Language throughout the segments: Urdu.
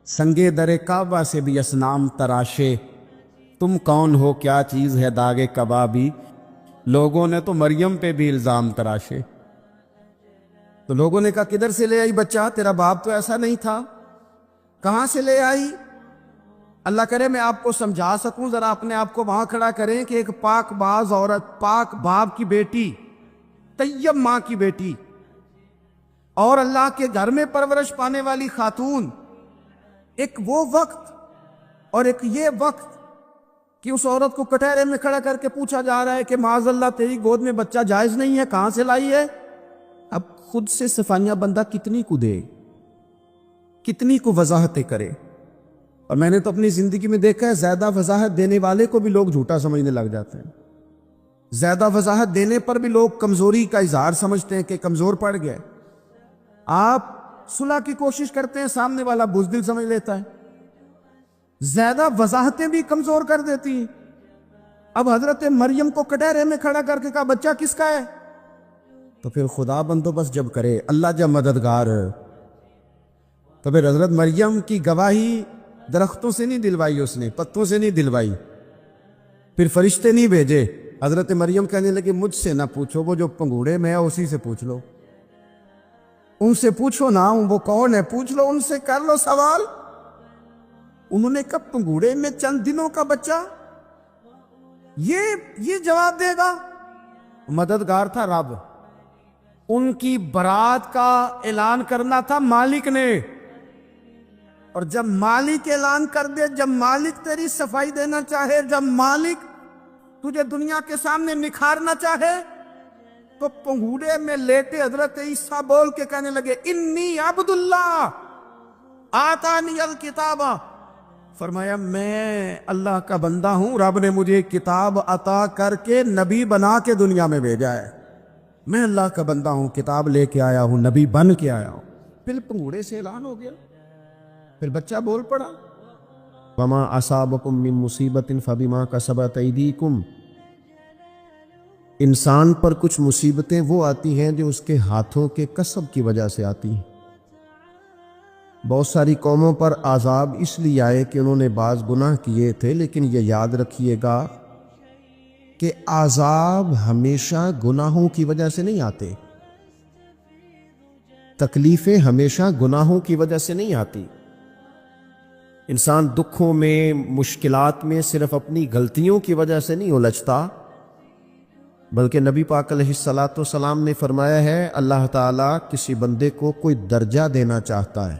سنگے در کعبہ سے بھی اصنام تراشے، تم کون ہو کیا چیز ہے داغ کبابی۔ لوگوں نے تو مریم پہ بھی الزام تراشے، تو لوگوں نے کہا کدھر سے لے آئی بچہ، تیرا باپ تو ایسا نہیں تھا، کہاں سے لے آئی؟ اللہ کرے میں آپ کو سمجھا سکوں، ذرا اپنے آپ کو وہاں کھڑا کریں کہ ایک پاک باز عورت، پاک باپ کی بیٹی، طیب ماں کی بیٹی، اور اللہ کے گھر میں پرورش پانے والی خاتون، ایک وہ وقت اور ایک یہ وقت کہ اس عورت کو کٹہرے میں کھڑا کر کے پوچھا جا رہا ہے کہ معاذ اللہ تیری گود میں بچہ جائز نہیں ہے، کہاں سے لائی ہے؟ اب خود سے صفائیاں بندہ کتنی کو دے، کتنی کو وضاحتیں کرے۔ اور میں نے تو اپنی زندگی میں دیکھا ہے زیادہ وضاحت دینے والے کو بھی لوگ جھوٹا سمجھنے لگ جاتے ہیں، زیادہ وضاحت دینے پر بھی لوگ کمزوری کا اظہار سمجھتے ہیں کہ کمزور پڑ گئے۔ آپ صلح کی کوشش کرتے ہیں، سامنے والا بزدل سمجھ لیتا ہے، زیادہ وضاحتیں بھی کمزور کر دیتی ہیں۔ اب حضرت مریم کو کٹہرے میں کھڑا کر کے کہا بچہ کس کا ہے؟ تو پھر خدا بندوبست جب کرے، اللہ جب مددگار ہے، تو پھر حضرت مریم کی گواہی درختوں سے نہیں دلوائی، اس نے پتوں سے نہیں دلوائی، پھر فرشتے نہیں بھیجے۔ حضرت مریم کہنے لگے مجھ سے نہ پوچھو، وہ جو پنگوڑے میں ہے اسی سے پوچھ لو، ان سے پوچھو نا، وہ کون ہے پوچھ لو، ان سے کر لو سوال۔ انہوں نے کہا پنگوڑے میں چند دنوں کا بچہ یہ جواب دے گا؟ مددگار تھا رب، ان کی برات کا اعلان کرنا تھا مالک نے، اور جب مالک اعلان کر دے، جب مالک تیری صفائی دینا چاہے، جب مالک تجھے دنیا کے سامنے نکھارنا چاہے، تو پنگوڑے میں لیٹے حضرت عیسیٰ بول کے کہنے لگے انی عبد اللہ آتانی الکتاب، فرمایا میں اللہ کا بندہ ہوں، رب نے مجھے کتاب عطا کر کے نبی بنا کے دنیا میں بھیجا ہے، میں اللہ کا بندہ ہوں، کتاب لے کے آیا ہوں، نبی بن کے آیا ہوں۔ پھر پنگوڑے سے اعلان ہو گیا، پھر بچہ بول پڑا وما اصابکم من مصیبت فبما کسبت ایدیکم۔ انسان پر کچھ مصیبتیں وہ آتی ہیں جو اس کے ہاتھوں کے کسب کی وجہ سے آتی ہیں۔ بہت ساری قوموں پر عذاب اس لیے آئے کہ انہوں نے بعض گناہ کیے تھے، لیکن یہ یاد رکھیے گا کہ عذاب ہمیشہ گناہوں کی وجہ سے نہیں آتے، تکلیفیں ہمیشہ گناہوں کی وجہ سے نہیں آتی۔ انسان دکھوں میں، مشکلات میں صرف اپنی غلطیوں کی وجہ سے نہیں الجھتا، بلکہ نبی پاک علیہ السلام نے فرمایا ہے اللہ تعالیٰ کسی بندے کو کوئی درجہ دینا چاہتا ہے،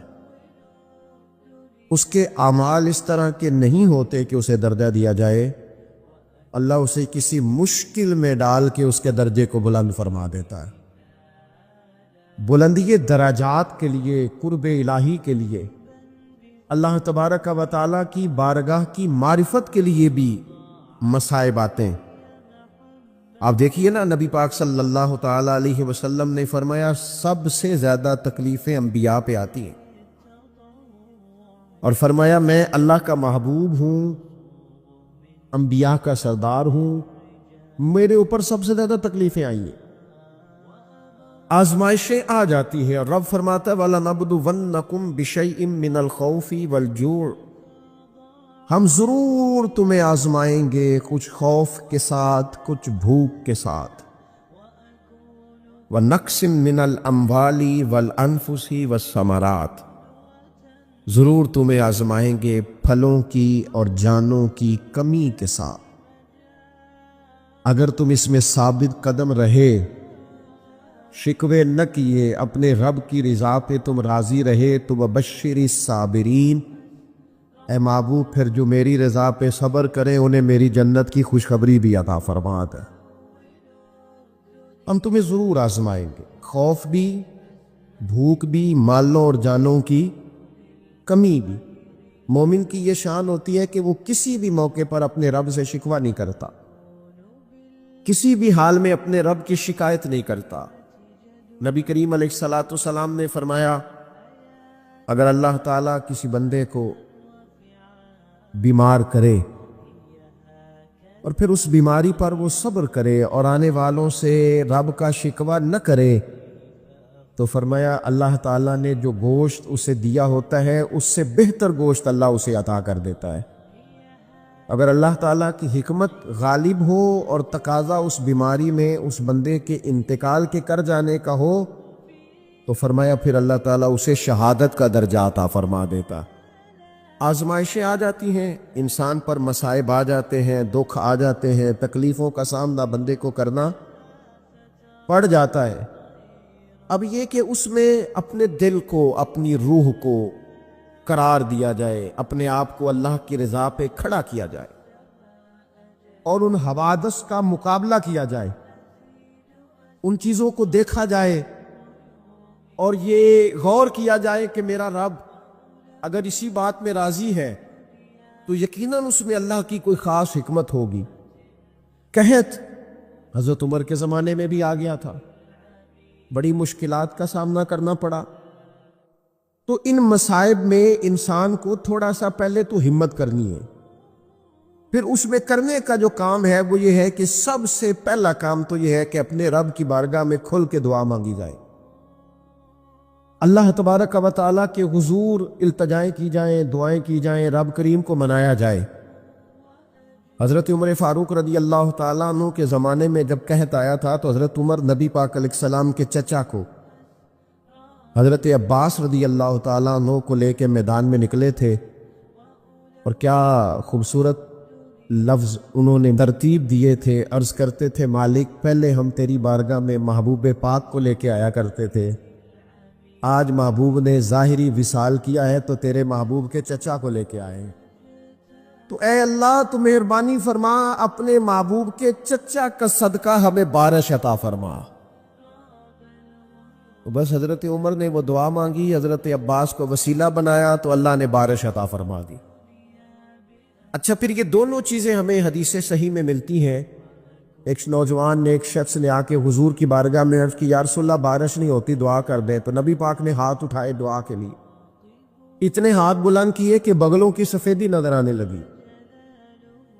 اس کے اعمال اس طرح کے نہیں ہوتے کہ اسے درجہ دیا جائے، اللہ اسے کسی مشکل میں ڈال کے اس کے درجے کو بلند فرما دیتا ہے۔ بلندی درجات کے لیے، قرب الہی کے لیے، اللہ تبارک و تعالیٰ کی بارگاہ کی معرفت کے لیے بھی مصائب آتے ہیں۔ آپ دیکھیے نا، نبی پاک صلی اللہ تعالیٰ علیہ وسلم نے فرمایا سب سے زیادہ تکلیفیں انبیاء پہ آتی ہیں، اور فرمایا میں اللہ کا محبوب ہوں، انبیاء کا سردار ہوں، میرے اوپر سب سے زیادہ تکلیفیں آئی ہیں، آزمائشیں آ جاتی ہیں، اور رب فرماتا ہے وَلَنَبْلُوَنَّكُمْ بِشَيْءٍ مِّنَ الْخَوْفِ وَالْجُوعِ، ہم ضرور تمہیں آزمائیں گے کچھ خوف کے ساتھ، کچھ بھوک کے ساتھ، وَنَقْصٍ مِّنَ الْأَمْوَالِ وَالْأَنفُسِ وَالثَّمَرَاتِ، ضرور تمہیں آزمائیں گے پھلوں کی اور جانوں کی کمی کے ساتھ۔ اگر تم اس میں ثابت قدم رہے، شکوے نہ کیے، اپنے رب کی رضا پہ تم راضی رہے، تو وبشر الصابرین، اے محبوب پھر جو میری رضا پہ صبر کریں انہیں میری جنت کی خوشخبری بھی عطا فرما دے۔ ہم تمہیں ضرور آزمائیں گے، خوف بھی، بھوک بھی، مالوں اور جانوں کی کمی بھی۔ مومن کی یہ شان ہوتی ہے کہ وہ کسی بھی موقع پر اپنے رب سے شکوہ نہیں کرتا، کسی بھی حال میں اپنے رب کی شکایت نہیں کرتا۔ نبی کریم علیہ السلام نے فرمایا اگر اللہ تعالیٰ کسی بندے کو بیمار کرے اور پھر اس بیماری پر وہ صبر کرے اور آنے والوں سے رب کا شکوہ نہ کرے، تو فرمایا اللہ تعالیٰ نے جو گوشت اسے دیا ہوتا ہے اس سے بہتر گوشت اللہ اسے عطا کر دیتا ہے۔ اگر اللہ تعالیٰ کی حکمت غالب ہو اور تقاضا اس بیماری میں اس بندے کے انتقال کے کر جانے کا ہو تو فرمایا پھر اللہ تعالیٰ اسے شہادت کا درجہ عطا فرما دیتا۔ آزمائشیں آ جاتی ہیں، انسان پر مصائب آ جاتے ہیں، دکھ آ جاتے ہیں، تکلیفوں کا سامنا بندے کو کرنا پڑ جاتا ہے۔ اب یہ کہ اس میں اپنے دل کو، اپنی روح کو قرار دیا جائے، اپنے آپ کو اللہ کی رضا پہ کھڑا کیا جائے اور ان حوادث کا مقابلہ کیا جائے، ان چیزوں کو دیکھا جائے اور یہ غور کیا جائے کہ میرا رب اگر اسی بات میں راضی ہے تو یقیناً اس میں اللہ کی کوئی خاص حکمت ہوگی۔ قحط حضرت عمر کے زمانے میں بھی آ گیا تھا، بڑی مشکلات کا سامنا کرنا پڑا۔ تو ان مصائب میں انسان کو تھوڑا سا پہلے تو ہمت کرنی ہے، پھر اس میں کرنے کا جو کام ہے وہ یہ ہے کہ سب سے پہلا کام تو یہ ہے کہ اپنے رب کی بارگاہ میں کھل کے دعا مانگی جائے، اللہ تبارک و تعالیٰ کے حضور التجائیں کی جائیں، دعائیں کی جائیں، رب کریم کو منایا جائے۔ حضرت عمر فاروق رضی اللہ تعالیٰ عنہ کے زمانے میں جب قحط آیا تھا تو حضرت عمر نبی پاک علیہ السلام کے چچا کو حضرت عباس رضی اللہ تعالیٰ عنہ کو لے کے میدان میں نکلے تھے، اور کیا خوبصورت لفظ انہوں نے ترتیب دیے تھے۔ عرض کرتے تھے مالک پہلے ہم تیری بارگاہ میں محبوب پاک کو لے کے آیا کرتے تھے، آج محبوب نے ظاہری وصال کیا ہے تو تیرے محبوب کے چچا کو لے کے آئے ہیں، تو اے اللہ تو مہربانی فرما، اپنے محبوب کے چچا کا صدقہ ہمیں بارش عطا فرما۔ تو بس حضرت عمر نے وہ دعا مانگی، حضرت عباس کو وسیلہ بنایا تو اللہ نے بارش عطا فرما دی۔ اچھا، پھر یہ دونوں چیزیں ہمیں حدیث صحیح میں ملتی ہیں۔ ایک نوجوان نے، ایک شخص نے آ کے حضور کی بارگاہ میں عرض کی یا رسول اللہ بارش نہیں ہوتی، دعا کر دے، تو نبی پاک نے ہاتھ اٹھائے دعا کے لیے، اتنے ہاتھ بلند کیے کہ بغلوں کی سفیدی نظر آنے لگی۔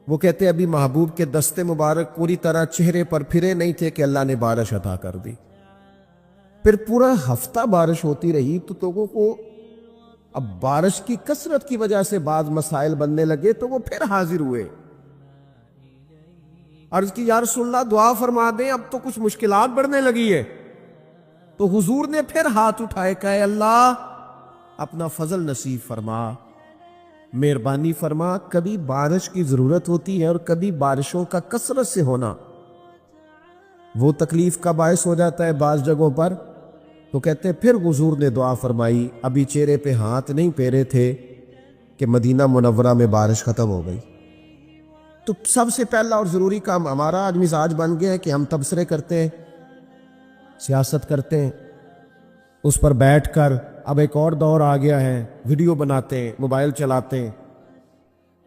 وہ کہتے ابھی محبوب کے دستے مبارک پوری طرح چہرے پر پھرے نہیں تھے کہ اللہ نے بارش عطا کر دی۔ پھر پورا ہفتہ بارش ہوتی رہی تو لوگوں کو اب بارش کی کثرت کی وجہ سے بعض مسائل بننے لگے، تو وہ پھر حاضر ہوئے، عرض کی یا رسول اللہ دعا فرما دیں، اب تو کچھ مشکلات بڑھنے لگی ہے۔ تو حضور نے پھر ہاتھ اٹھائے، کہا اللہ اپنا فضل نصیب فرما، مہربانی فرما، کبھی بارش کی ضرورت ہوتی ہے اور کبھی بارشوں کا کثرت سے ہونا وہ تکلیف کا باعث ہو جاتا ہے بعض جگہوں پر۔ تو کہتے پھر حضور نے دعا فرمائی، ابھی چہرے پہ ہاتھ نہیں پھیرے تھے کہ مدینہ منورہ میں بارش ختم ہو گئی۔ تو سب سے پہلا اور ضروری کام ہمارا آج مزاج بن گیا ہے کہ ہم تبصرے کرتے ہیں، سیاست کرتے ہیں، اس پر بیٹھ کر اب ایک اور دور آ گیا ہے، ویڈیو بناتے ہیں، موبائل چلاتے ہیں،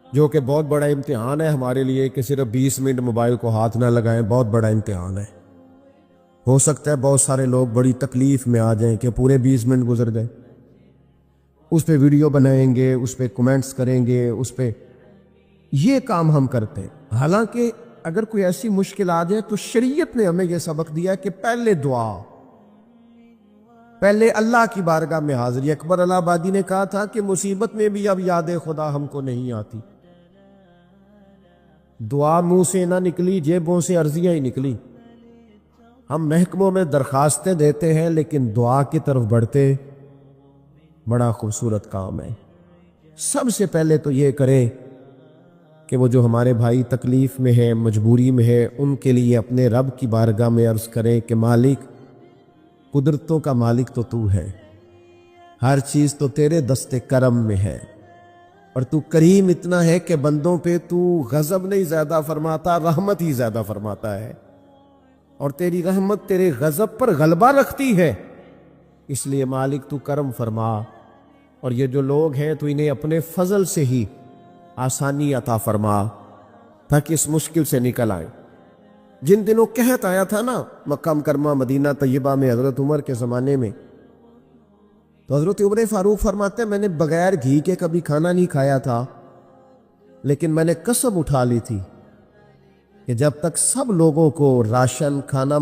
جو کہ بہت بڑا امتحان ہے ہمارے لیے کہ صرف 20 منٹ موبائل کو ہاتھ نہ لگائیں، بہت بڑا امتحان ہے۔ ہو سکتا ہے بہت سارے لوگ بڑی تکلیف میں آ جائیں کہ پورے 20 منٹ گزر جائیں، اس پہ ویڈیو بنائیں گے، اس پہ کمنٹس کریں گے، اس پہ یہ کام ہم کرتے ہیں۔ حالانکہ اگر کوئی ایسی مشکل آ جائے تو شریعت نے ہمیں یہ سبق دیا کہ پہلے دعا، پہلے اللہ کی بارگاہ میں حاضری۔ اکبر الہ آبادی نے کہا تھا کہ مصیبت میں بھی اب یاد خدا ہم کو نہیں آتی، دعا منہ سے نہ نکلی، جیبوں سے عرضیاں ہی نکلی۔ ہم محکموں میں درخواستیں دیتے ہیں لیکن دعا کی طرف بڑھتے بڑا خوبصورت کام ہے۔ سب سے پہلے تو یہ کریں کہ وہ جو ہمارے بھائی تکلیف میں ہے، مجبوری میں ہے، ان کے لیے اپنے رب کی بارگاہ میں عرض کریں کہ مالک، قدرتوں کا مالک تو تو ہے، ہر چیز تو تیرے دست کرم میں ہے، اور تو کریم اتنا ہے کہ بندوں پہ تو غضب نہیں زیادہ فرماتا، رحمت ہی زیادہ فرماتا ہے، اور تیری رحمت تیرے غضب پر غلبہ رکھتی ہے، اس لیے مالک تو کرم فرما، اور یہ جو لوگ ہیں تو انہیں اپنے فضل سے ہی آسانی عطا فرما تاکہ اس مشکل سے نکل آئیں۔ جن دنوں قحط آیا تھا نا مکہ مکرمہ مدینہ طیبہ میں حضرت عمر کے زمانے میں، تو حضرت عمر فاروق فرماتے ہیں میں نے بغیر گھی کے کبھی کھانا نہیں کھایا تھا، لیکن میں نے قسم اٹھا لی تھی کہ جب تک سب لوگوں کو راشن کھانا